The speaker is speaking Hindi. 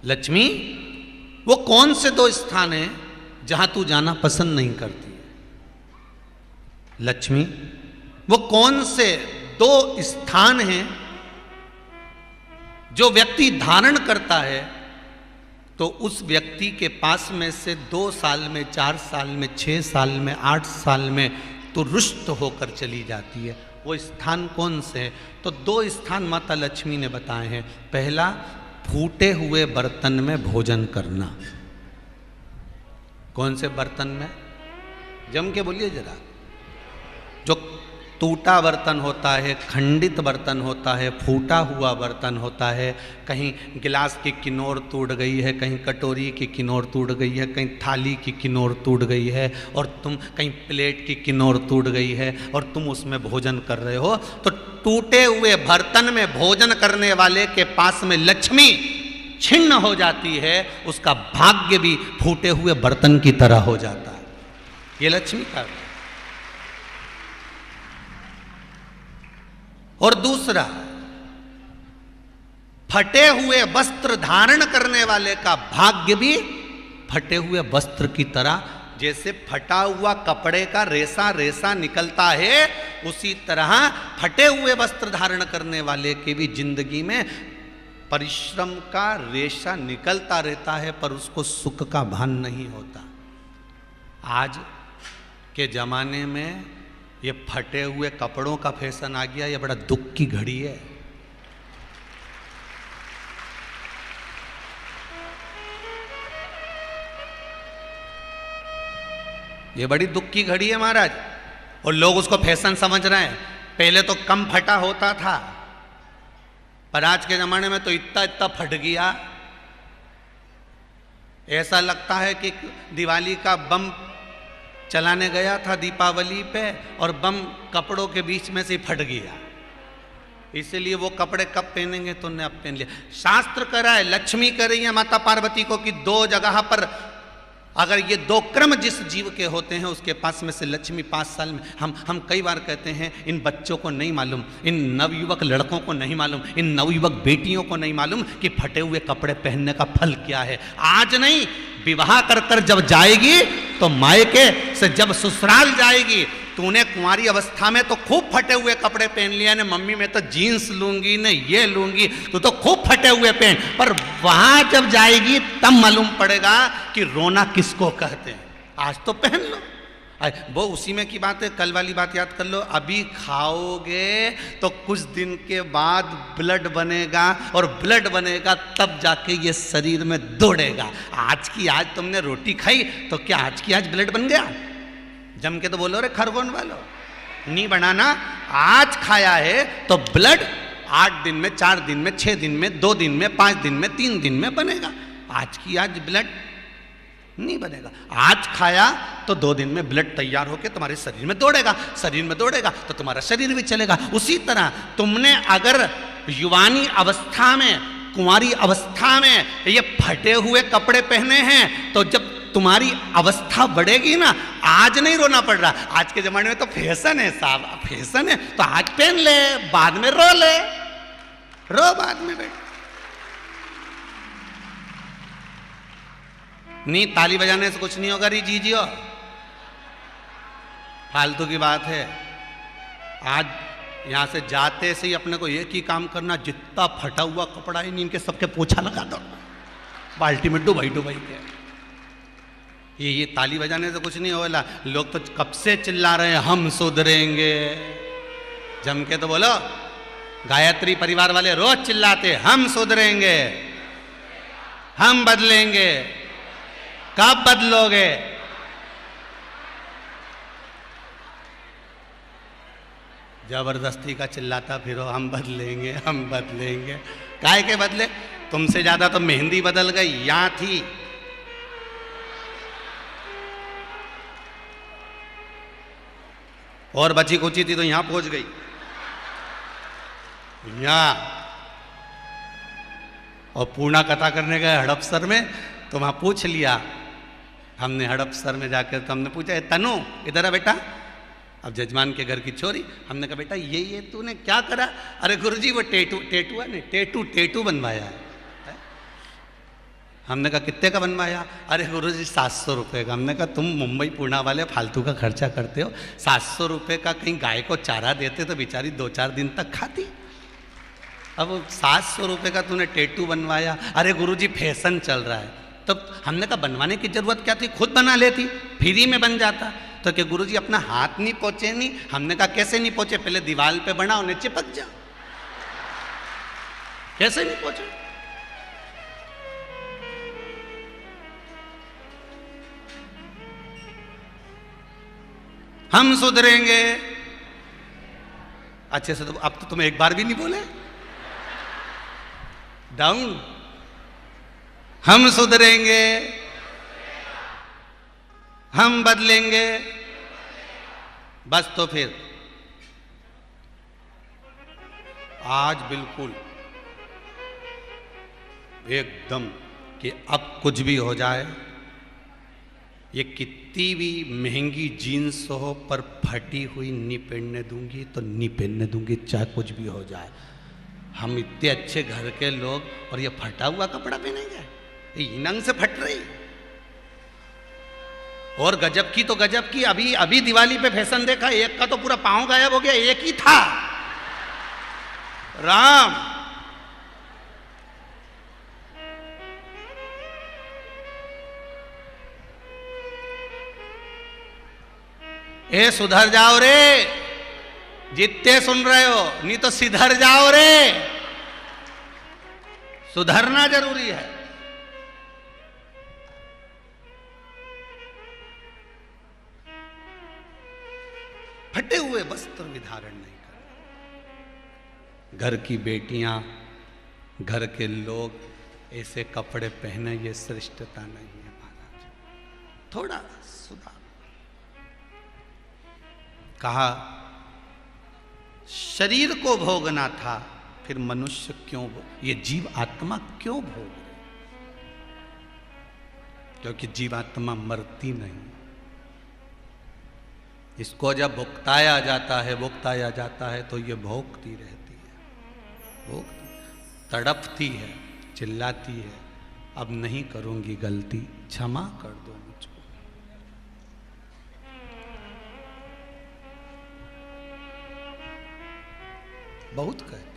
लक्ष्मी, वो कौन से दो स्थान हैं जहां तू जाना पसंद नहीं करती है? लक्ष्मी, वो कौन से दो स्थान हैं जो व्यक्ति धारण करता है तो उस व्यक्ति के पास में से 2 साल में, 4 साल में, 6 साल में, 8 साल में तो रुष्ट होकर चली जाती है? वो स्थान कौन से हैं? तो 2 स्थान माता लक्ष्मी ने बताए हैं। पहला, फूटे हुए बर्तन में भोजन करना। कौन से बर्तन में? जम के बोलिए जरा। जो टूटा बर्तन होता है, खंडित बर्तन होता है, फूटा हुआ बर्तन होता है, कहीं गिलास की किनोर टूट गई है, कहीं कटोरी की किनोर टूट गई है, कहीं थाली की किनोर टूट गई है, और तुम कहीं प्लेट की किनोर टूट गई है और तुम उसमें भोजन कर रहे हो, तो टूटे हुए बर्तन में भोजन करने वाले के पास में लक्ष्मी छिन्न हो जाती है, उसका भाग्य भी फूटे हुए बर्तन की तरह हो जाता है। ये लक्ष्मी का। और दूसरा, फटे हुए वस्त्र धारण करने वाले का भाग्य भी फटे हुए वस्त्र की तरह, जैसे फटा हुआ कपड़े का रेसा रेसा निकलता है, उसी तरह फटे हुए वस्त्र धारण करने वाले के भी जिंदगी में परिश्रम का रेशा निकलता रहता है, पर उसको सुख का भान नहीं होता। आज के जमाने में ये फटे हुए कपड़ों का फैशन आ गया, ये बड़ा दुख की घड़ी है। ये बड़ी दुख की घड़ी है महाराज, और लोग उसको फैशन समझ रहे हैं। पहले तो कम फटा होता था, पर आज के जमाने में तो इतना इतना फट गया, ऐसा लगता है कि दिवाली का बम चलाने गया था दीपावली पे और बम कपड़ों के बीच में से फट गया। इसलिए वो कपड़े कब पहनेंगे तो ने अब पहन लिया। शास्त्र कह रहा है, लक्ष्मी कह रही है माता पार्वती को कि 2 जगह पर अगर ये 2 क्रम जिस जीव के होते हैं उसके पास में से लक्ष्मी 5 साल में, हम कई बार कहते हैं इन बच्चों को नहीं मालूम, इन नवयुवक लड़कों को नहीं मालूम, इन नवयुवक बेटियों को नहीं मालूम कि फटे हुए कपड़े पहनने का फल क्या है। आज नहीं, विवाह कर कर जब जाएगी तो मायके से जब ससुराल जाएगी, तूने कुंवारी अवस्था में तो खूब फटे हुए कपड़े पहन लिया ने, मम्मी मैं तो जीन्स लूंगी ने, ये लूंगी, तू तो खूब फटे हुए पहन, पर वहां जब जाएगी तब मालूम पड़ेगा कि रोना किसको कहते हैं। आज तो पहन लो, वो उसी में की बात है। कल वाली बात याद कर लो, अभी खाओगे तो कुछ दिन के बाद ब्लड बनेगा, और ब्लड बनेगा तब जाके ये शरीर में दौड़ेगा। आज की आज तुमने रोटी खाई तो क्या आज की आज ब्लड बन गया? जम के तो बोलो रे खरगोन वालो, नहीं बनाना। आज खाया है तो ब्लड 8 दिन में, 4 दिन में, 6 दिन में, 2 दिन में, 5 दिन में, 3 दिन में बनेगा। आज की आज ब्लड नहीं बनेगा। आज खाया तो 2 दिन में ब्लड तैयार होकर तुम्हारे शरीर में दौड़ेगा, शरीर में दौड़ेगा तो तुम्हारा शरीर भी चलेगा। उसी तरह तुमने अगर युवानी अवस्था में, कुंवारी अवस्था में ये फटे हुए कपड़े पहने हैं, तो जब तुम्हारी अवस्था बढ़ेगी ना, आज नहीं रोना पड़ रहा। आज के जमाने में तो फैशन है साहब, फैशन है तो आज पहन ले, बाद में रो ले, रो बाद में बैठ। नहीं, ताली बजाने से कुछ नहीं होगा री जीजियो, फालतू की बात है। आज यहां से जाते से ही अपने को एक ही काम करना, जितना फटा हुआ कपड़ा है इनके सबके पोछा लगा दो, बाल्टी में डुबाई डुबाई के। ये ताली बजाने से कुछ नहीं होगा। लोग तो कब से चिल्ला रहे हैं हम सुधरेंगे, जम के तो बोलो। गायत्री परिवार वाले रोज चिल्लाते हम सुधरेंगे, हम बदलेंगे। कब बदलोगे? जबरदस्ती का चिल्लाता फिरो हम बदलेंगे, हम बदलेंगे। काहे के बदले? तुमसे ज्यादा तो मेहंदी बदल गई, यहां थी। और बची कुची थी तो यहां पहुंच गई। यहां और पूर्णा कथा करने गए हड़पसर में, तो वहां पूछ लिया हमने हड़पसर में जाकर, तो हमने पूछा तनु इधर आ बेटा। अब जजमान के घर की छोरी, हमने कहा बेटा ये तूने क्या करा? अरे गुरुजी वो टेटू है नहीं, टेटू बनवाया है। हमने कहा कितने का बनवाया? अरे गुरुजी 700 रुपये का। हमने कहा तुम मुंबई पुणे वाले फालतू का खर्चा करते हो, 700 रुपये का कहीं गाय को चारा देते तो बेचारी 2-4 दिन तक खाती। अब 700 रुपये का तूने टैटू बनवाया। अरे गुरुजी फैशन चल रहा है। तब हमने कहा बनवाने की जरूरत क्या थी, खुद बना लेती, फ्री में बन जाता। तो क्या गुरुजी अपना हाथ नहीं पहुंचे? नहीं। हमने कहा कैसे नहीं पहुंचे? पहले दीवार पे बना, उन्हें चिपक जा। कैसे नहीं पहुंचे? हम सुधरेंगे। अच्छे से तो अब तो तुम एक बार भी नहीं बोले। डाउन। हम सुधरेंगे, हम बदलेंगे। बस तो फिर आज बिल्कुल एकदम कि अब कुछ भी हो जाए, ये कितनी भी महंगी जीन्स हो पर फटी हुई नहीं पहनने दूंगी तो नहीं पहनने दूंगी, चाहे कुछ भी हो जाए। हम इतने अच्छे घर के लोग और ये फटा हुआ कपड़ा पहनेंगे? ये नंग से फट रही। और गजब की तो गजब की, अभी अभी दिवाली पे फैशन देखा, एक का तो पूरा पांव गायब हो गया, एक ही था। राम। ए सुधर जाओ रे, जितने सुन रहे हो, नहीं तो सिधर जाओ रे। सुधरना जरूरी है। फटे हुए वस्त्र भी धारण नहीं करना। घर की बेटियां, घर के लोग ऐसे कपड़े पहने, ये श्रेष्ठता नहीं है महाराज। थोड़ा सुधार। कहा शरीर को भोगना था, फिर मनुष्य क्यों ये जीव आत्मा क्यों भोग रहे? क्योंकि जीवात्मा मरती नहीं। इसको जब भुगताया जाता है तो ये भोगती रहती है, तड़पती है, चिल्लाती है, अब नहीं करूंगी गलती, क्षमा कर दो मुझको। बहुत कहे